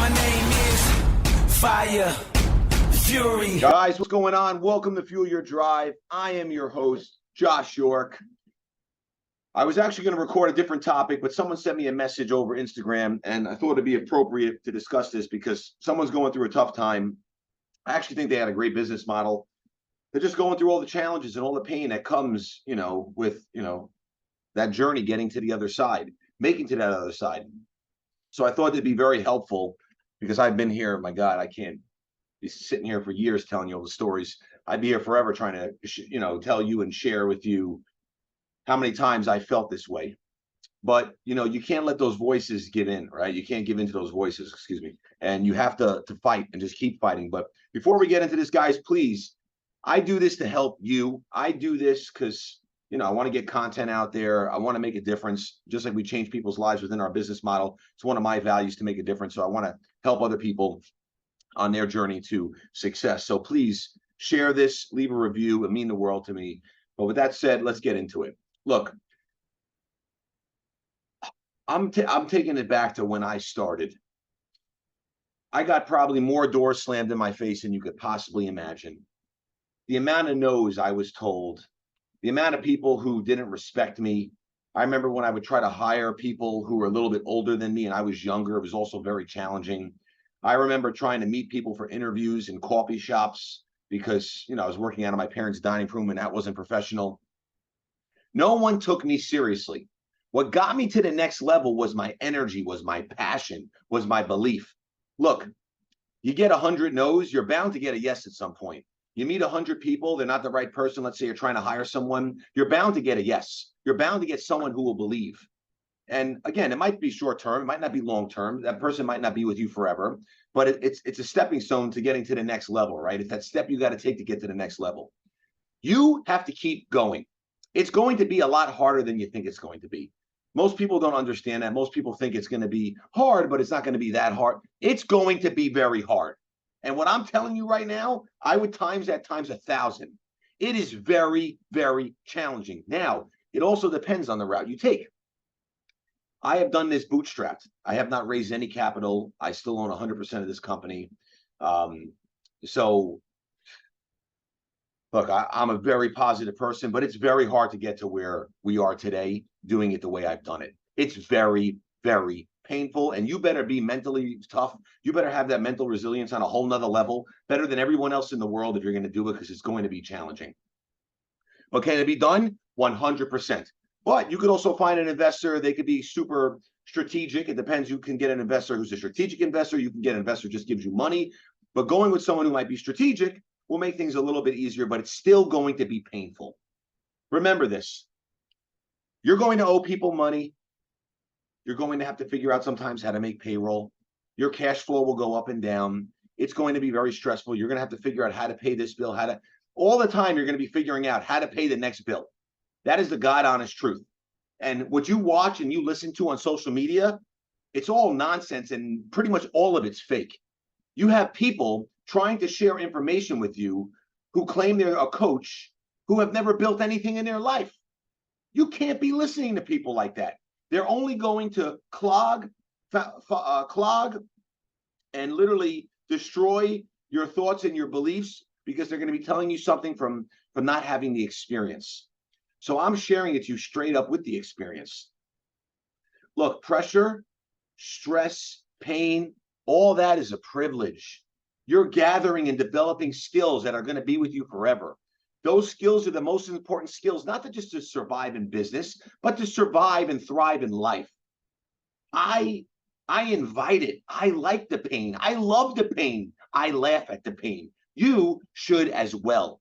My name is Fire Fury. Guys, what's going on? Welcome to Fuel Your Drive. I am your host, Josh York. I was actually going to record a different topic, but someone sent me a message over Instagram, and I thought it'd be appropriate to discuss this because someone's going through a tough time. I actually think they had a great business model. They're just going through all the challenges and all the pain that comes, with, that journey getting to the other side, making to that other side. So I thought it'd be very helpful because I've been here. My God, I can't be sitting here for years telling you all the stories. I'd be here forever trying to, tell you and share with you how many times I felt this way. But, you can't let those voices get in, right? You can't give into those voices, excuse me. And you have to fight and just keep fighting. But before we get into this, guys, please, I do this to help you. I do this because, I want to get content out there. I want to make a difference, just like we change people's lives within our business model. It's one of my values to make a difference. So I want to help other people on their journey to success. So please share this, leave a review. It means the world to me. But with that said, let's get into it. Look, I'm taking it back to when I started. I got probably more doors slammed in my face than you could possibly imagine. The amount of no's I was told, the amount of people who didn't respect me. I remember when I would try to hire people who were a little bit older than me and I was younger, it was also very challenging. I remember trying to meet people for interviews in coffee shops because, I was working out of my parents' dining room and that wasn't professional. No one took me seriously. What got me to the next level was my energy, was my passion, was my belief. Look, you get 100 no's, you're bound to get a yes at some point. You meet 100 people, they're not the right person. Let's say you're trying to hire someone, you're bound to get a yes. You're bound to get someone who will believe. And again, it might be short term, it might not be long term. That person might not be with you forever, but it's a stepping stone to getting to the next level, right? It's that step you got to take to get to the next level. You have to keep going. It's going to be a lot harder than you think it's going to be. Most people don't understand that. Most people think it's going to be hard, but it's not going to be that hard. It's going to be very hard. And what I'm telling you right now, I would times that times 1,000. It is very, very challenging. Now, it also depends on the route you take. I have done this bootstrapped. I have not raised any capital. I still own 100% of this company. So look, I'm a very positive person, but it's very hard to get to where we are today doing it the way I've done it. It's very, very painful, and you better be mentally tough. You better have that mental resilience on a whole nother level, better than everyone else in the world if you're going to do it, because it's going to be challenging. But can it be done? 100%. But you could also find an investor. They could be super strategic. It depends. You can get an investor who's a strategic investor. You can get an investor who just gives you money. But going with someone who might be strategic will make things a little bit easier, but it's still going to be painful. Remember this. You're going to owe people money. You're going to have to figure out sometimes how to make payroll. Your cash flow will go up and down. It's going to be very stressful. You're going to have to figure out how to pay this bill, all the time you're going to be figuring out how to pay the next bill. That is the God honest truth. And what you watch and you listen to on social media, it's all nonsense and pretty much all of it's fake. You have people trying to share information with you who claim they're a coach who have never built anything in their life. You can't be listening to people like that. They're only going to clog and literally destroy your thoughts and your beliefs because they're going to be telling you something from not having the experience. So I'm sharing it to you straight up with the experience. Look, pressure, stress, pain, all that is a privilege. You're gathering and developing skills that are going to be with you forever. Those skills are the most important skills, not just to survive in business, but to survive and thrive in life. I invite it. I like the pain. I love the pain. I laugh at the pain. You should as well,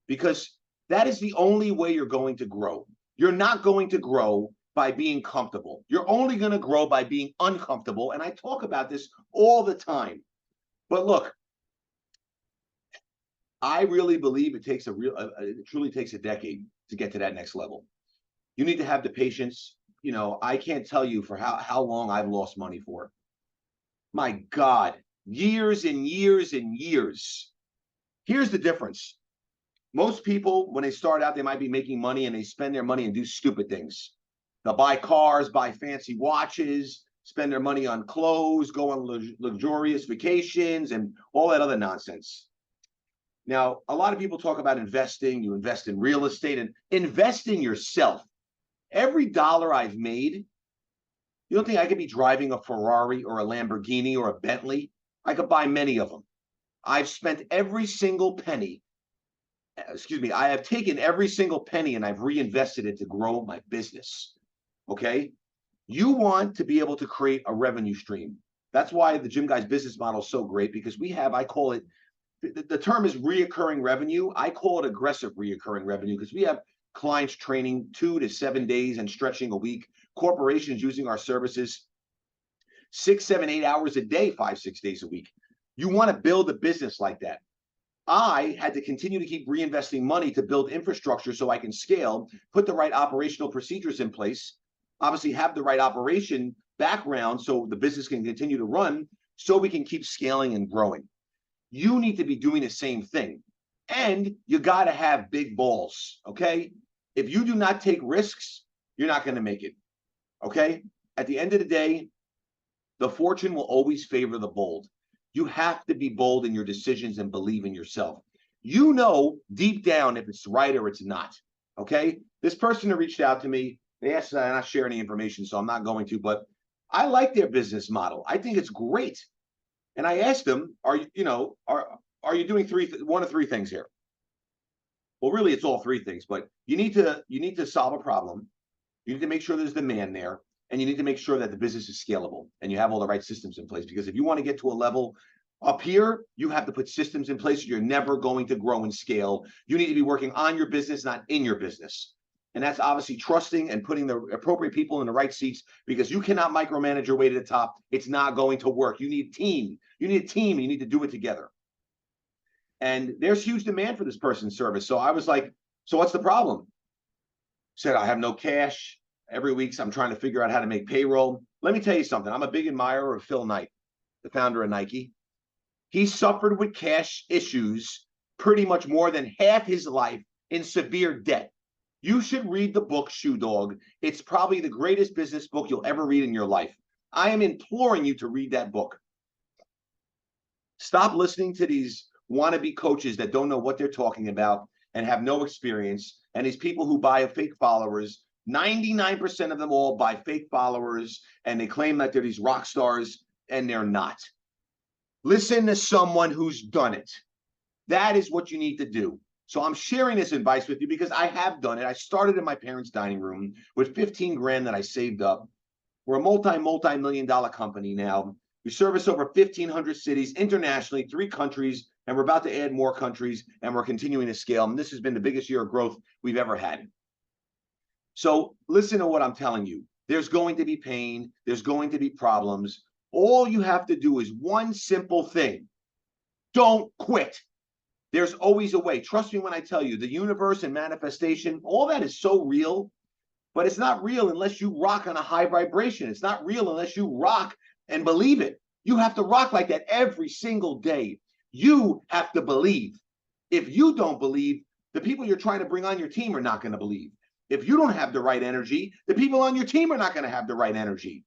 because that is the only way you're going to grow. You're not going to grow by being comfortable. You're only going to grow by being uncomfortable. And I talk about this all the time. But look, I really believe it truly takes a decade to get to that next level. You need to have the patience. I can't tell you for how long I've lost money for. My God, years and years and years. Here's the difference. Most people, when they start out, they might be making money and they spend their money and do stupid things. They'll buy cars, buy fancy watches, spend their money on clothes, go on luxurious vacations, and all that other nonsense. Now, a lot of people talk about investing. You invest in real estate and invest in yourself. Every dollar I've made, you don't think I could be driving a Ferrari or a Lamborghini or a Bentley? I could buy many of them. I've spent every single penny. Excuse me. I have taken every single penny and I've reinvested it to grow my business. Okay. You want to be able to create a revenue stream. That's why the GYMGUYZ business model is so great, because we have, I call it, the term is reoccurring revenue. I call it aggressive reoccurring revenue, because we have clients training 2 to 7 days and stretching a week. Corporations using our services 6, 7, 8 hours a day, 5, 6 days a week. You want to build a business like that. I had to continue to keep reinvesting money to build infrastructure so I can scale, put the right operational procedures in place, obviously have the right operation background so the business can continue to run, so we can keep scaling and growing. You need to be doing the same thing. And you got to have big balls, okay? If you do not take risks, you're not going to make it, okay? At the end of the day, the fortune will always favor the bold. You have to be bold in your decisions and believe in yourself. You know deep down if it's right or it's not, okay? This person who reached out to me, they asked that I not share any information, so I'm not going to, but I like their business model. I think it's great. And I asked them, are you doing one of three things here? Well, really, it's all three things, but you need to solve a problem. You need to make sure there's demand there, and you need to make sure that the business is scalable and you have all the right systems in place. Because if you want to get to a level up here, you have to put systems in place. You're never going to grow and scale. You need to be working on your business, not in your business. And that's obviously trusting and putting the appropriate people in the right seats, because you cannot micromanage your way to the top. It's not going to work. You need a team. You need a team. You need to do it together. And there's huge demand for this person's service. So I was like, so what's the problem? Said, I have no cash. Every week I'm trying to figure out how to make payroll. Let me tell you something. I'm a big admirer of Phil Knight, the founder of Nike. He suffered with cash issues pretty much more than half his life, in severe debt. You should read the book Shoe Dog. It's probably the greatest business book you'll ever read in your life. I am imploring you to read that book. Stop listening to these wannabe coaches that don't know what they're talking about and have no experience, and these people who buy fake followers. 99% of them all buy fake followers, and they claim that they're these rock stars, and they're not. Listen to someone who's done it. That is what you need to do. So I'm sharing this advice with you because I have done it. I started in my parents' dining room with 15 grand that I saved up. We're a multi-million dollar company now. We service over 1,500 cities internationally, 3 countries, and we're about to add more countries, and we're continuing to scale. And this has been the biggest year of growth we've ever had. So listen to what I'm telling you. There's going to be pain. There's going to be problems. All you have to do is one simple thing. Don't quit. There's always a way. Trust me when I tell you, the universe and manifestation, all that is so real, but it's not real unless you rock on a high vibration. It's not real unless you rock and believe it. You have to rock like that every single day. You have to believe. If you don't believe, the people you're trying to bring on your team are not going to believe. If you don't have the right energy, the people on your team are not going to have the right energy.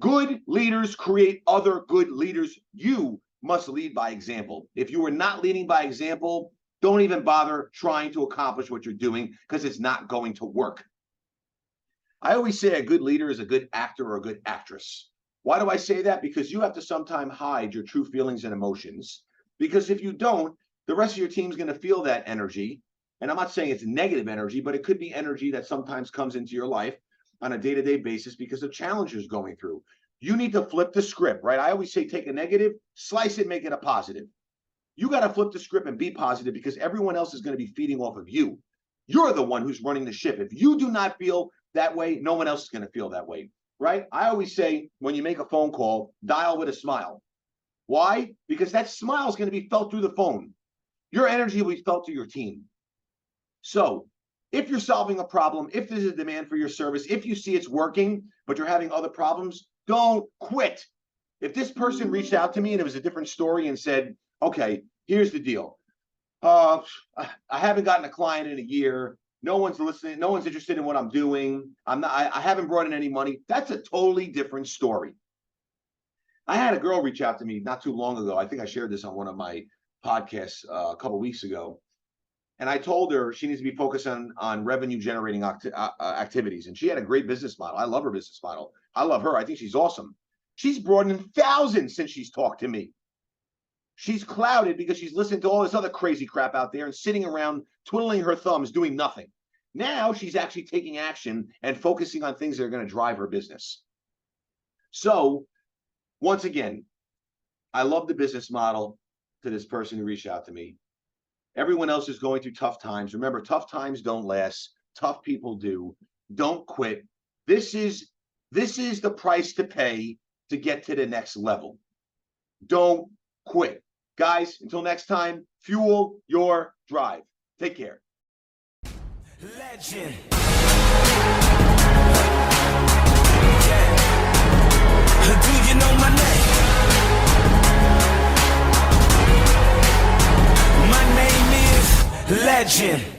Good leaders create other good leaders. You must lead by example. If you are not leading by example, don't even bother trying to accomplish what you're doing, because it's not going to work. I always say a good leader is a good actor or a good actress. Why do I say that? Because you have to sometimes hide your true feelings and emotions. Because if you don't, the rest of your team's going to feel that energy. And I'm not saying it's negative energy, but it could be energy that sometimes comes into your life on a day-to-day basis because of challenges going through. You need to flip the script, right? I always say take a negative, slice it, make it a positive. You got to flip the script and be positive, because everyone else is going to be feeding off of you. You're the one who's running the ship. If you do not feel that way, no one else is going to feel that way, right? I always say when you make a phone call, dial with a smile. Why? Because that smile is going to be felt through the phone. Your energy will be felt through your team. So if you're solving a problem, if there's a demand for your service, if you see it's working, but you're having other problems, don't quit. If this person reached out to me and it was a different story and said, okay, here's the deal. I haven't gotten a client in a year. No one's listening. No one's interested in what I'm doing. I haven't brought in any money. That's a totally different story. I had a girl reach out to me not too long ago. I think I shared this on one of my podcasts a couple of weeks ago. And I told her she needs to be focused on revenue generating activities. And she had a great business model. I love her business model. I love her. I think she's awesome. She's brought in thousands since she's talked to me. She's clouded because she's listening to all this other crazy crap out there and sitting around twiddling her thumbs doing nothing. Now she's actually taking action and focusing on things that are going to drive her business. So once again, I love the business model to this person who reached out to me. Everyone else is going through tough times. Remember, tough times don't last. Tough people do. Don't quit. This is the price to pay to get to the next level. Don't quit. Guys, until next time, fuel your drive. Take care. Legend. Do you know my name? My name is Legend.